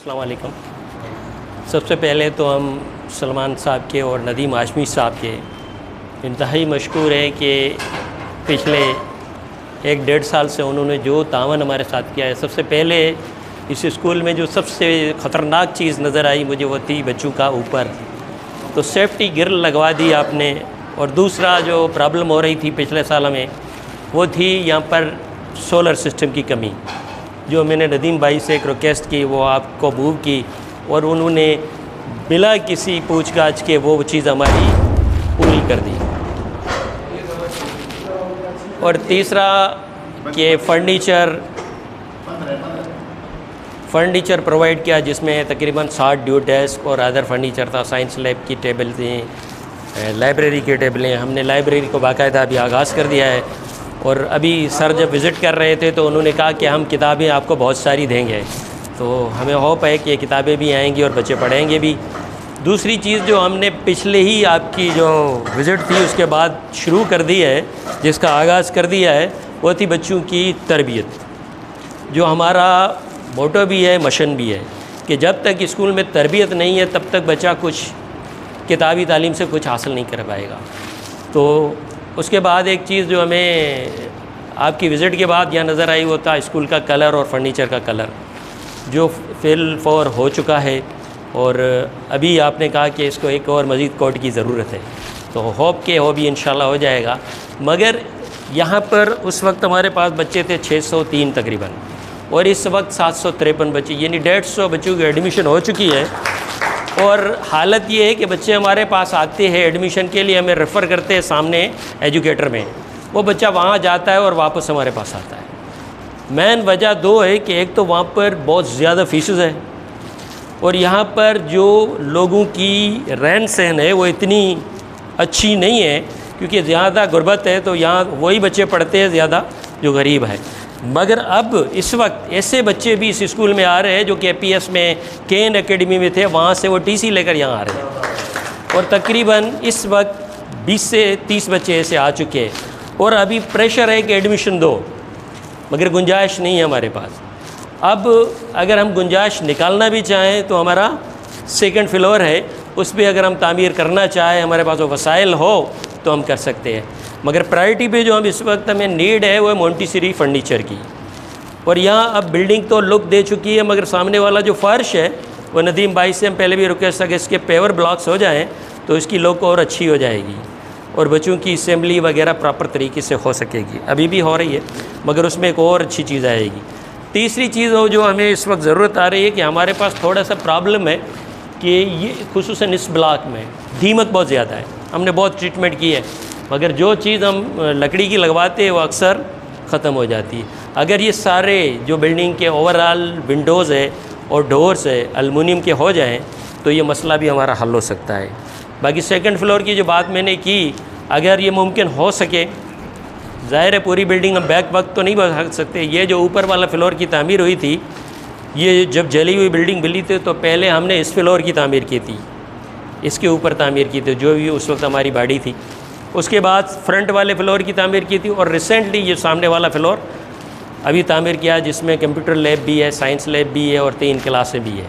अस्सलाम वालेकुम। सबसे पहले तो हम सलमान साहब के और नदीम हाशमी साहब के इंतहाई मशकूर हैं कि पिछले 1-1.5 साल से उन्होंने जो तावन हमारे साथ किया है। सबसे पहले इस स्कूल में जो सबसे ख़तरनाक चीज़ नज़र आई मुझे वो थी बच्चों का ऊपर तो सेफ्टी गिर लगवा दी आपने, और दूसरा जो प्रॉब्लम हो रही थी पिछले साल में वो थी यहाँ पर सोलर सिस्टम की कमी, जो मैंने नदीम भाई से एक रिक्वेस्ट की वो आपको मूव की और उन्होंने बिना किसी पूछताछ के वो चीज़ हमारी पूरी कर दी। और तीसरा कि फर्नीचर प्रोवाइड किया जिसमें तकरीबन 60 ड्यू डेस्क और अदर फर्नीचर था, साइंस लैब की टेबल थी, लाइब्रेरी की टेबलें। हमने लाइब्रेरी को बाकायदा अभी आगाज़ कर दिया है और अभी सर जब विज़िट कर रहे थे तो उन्होंने कहा कि हम किताबें आपको बहुत सारी देंगे, तो हमें होप है कि ये किताबें भी आएंगी और बच्चे पढ़ेंगे भी। दूसरी चीज़ जो हमने पिछले ही आपकी जो विज़िट थी उसके बाद शुरू कर दी है, जिसका आगाज़ कर दिया है, वो थी बच्चों की तरबियत। जो हमारा मोटो भी है, मशन भी है कि जब तक स्कूल में तरबियत नहीं है तब तक बच्चा कुछ किताबी तालीम से कुछ हासिल नहीं कर पाएगा। तो उसके बाद एक चीज़ जो हमें आपकी विज़िट के बाद यहाँ नज़र आई वो था स्कूल का कलर और फर्नीचर का कलर, जो फिल फॉर हो चुका है और अभी आपने कहा कि इसको एक और मज़ीद कोट की ज़रूरत है, तो होप के हो भी इंशाल्लाह हो जाएगा। मगर यहाँ पर उस वक्त हमारे पास बच्चे थे 603 तकरीबन, और इस वक्त 753 बच्चे, यानी 150 बच्चों की एडमिशन हो चुकी है। और हालत ये है कि बच्चे हमारे पास आते हैं एडमिशन के लिए, हमें रेफ़र करते हैं सामने एजुकेटर में, वो बच्चा वहाँ जाता है और वापस हमारे पास आता है। मेन वजह दो है कि एक तो वहाँ पर बहुत ज़्यादा फ़ीसेस है और यहाँ पर जो लोगों की रहन सहन है वो इतनी अच्छी नहीं है, क्योंकि ज़्यादा गुर्बत है तो यहाँ वही बच्चे पढ़ते हैं ज़्यादा जो गरीब है। मगर अब इस वक्त ऐसे बच्चे भी इस स्कूल में आ रहे हैं जो कि APS में केन एकेडमी में थे, वहाँ से वो TC लेकर यहाँ आ रहे हैं, और तकरीबन इस वक्त 20 से 30 बच्चे ऐसे आ चुके हैं। और अभी प्रेशर है कि एडमिशन दो, मगर गुंजाइश नहीं है हमारे पास। अब अगर हम गुंजाइश निकालना भी चाहें तो हमारा 2nd फ्लोर है, उस पर अगर हम तामीर करना चाहें, हमारे पास वो वसाइल हो तो हम कर सकते हैं। मगर प्रायोरिटी पे जो हम इस वक्त हमें नीड है वो है मोंटेसरी फर्नीचर की। और यहाँ अब बिल्डिंग तो लुक दे चुकी है, मगर सामने वाला जो फ़र्श है वो नदीम भाई से हम पहले भी रिक्वेस्ट था कि इसके पेवर ब्लॉक्स हो जाएं तो इसकी लुक और अच्छी हो जाएगी और बच्चों की असेंबली वगैरह प्रॉपर तरीके से हो सकेगी। अभी भी हो रही है मगर उसमें एक और अच्छी चीज़ आएगी। तीसरी चीज़ हो जो हमें इस वक्त ज़रूरत आ रही है कि हमारे पास थोड़ा सा प्रॉब्लम है कि ये खुसूसन इस ब्लॉक में दीमक बहुत ज़्यादा है। हमने बहुत ट्रीटमेंट की है, मगर जो चीज़ हम लकड़ी की लगवाते हैं वो अक्सर ख़त्म हो जाती है। अगर ये सारे जो बिल्डिंग के ओवरऑल विंडोज़ है और डोर्स है एलुमिनियम के हो जाएं तो ये मसला भी हमारा हल हो सकता है। बाकी 2nd फ्लोर की जो बात मैंने की, अगर ये मुमकिन हो सके, ज़ाहिर है पूरी बिल्डिंग हम बैक वक्त तो नहीं बना सकते। ये जो ऊपर वाला फ्लोर की तामीर हुई थी, ये जब जली हुई बिल्डिंग मिली थी तो पहले हमने इस फ्लोर की तामीर की थी, इसके ऊपर तामीर की थी जो भी उस वक्त हमारी बाड़ी थी। उसके बाद फ्रंट वाले फ्लोर की तामीर की थी और रिसेंटली ये सामने वाला फ्लोर अभी तामीर किया जिसमें कंप्यूटर लैब भी है, साइंस लैब भी है और 3 क्लासें भी है।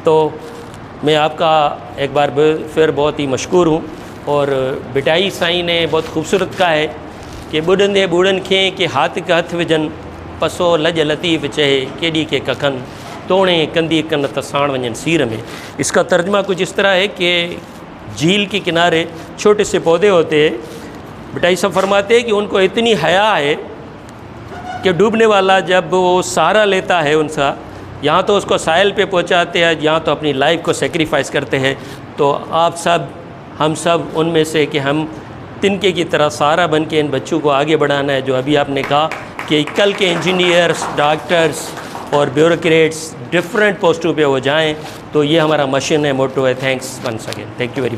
तो मैं आपका एक बार फिर बहुत ही मशकूर हूँ। और बिटाई साईं ने बहुत खूबसूरत कहा है कि बुढ़ंदे बूढ़न खे के हाथ का हथ विझन पसो लज लतीफ़ चहे केडी के कखन तोड़े कंदी कन तसाण वञन सीर में। इसका तर्जमा कुछ इस तरह है कि झील के किनारे छोटे से पौधे होते हैं, बिटाई सब फरमाते हैं कि उनको इतनी हया है कि डूबने वाला जब वो सहारा लेता है उनका, यहाँ तो उसको साहिल पे पहुँचाते हैं, यहाँ तो अपनी लाइफ को सेक्रीफाइस करते हैं। तो आप सब, हम सब उनमें से कि हम तिनके की तरह सहारा बन के इन बच्चों को आगे बढ़ाना है। जो अभी आपने कहा कि कल के इंजीनियर्स, डॉक्टर्स और ब्यूरोक्रेट्स डिफरेंट पोस्टों पे वो जाएं, तो ये हमारा मिशन है, मोटो है। Thanks once again, thank you very much.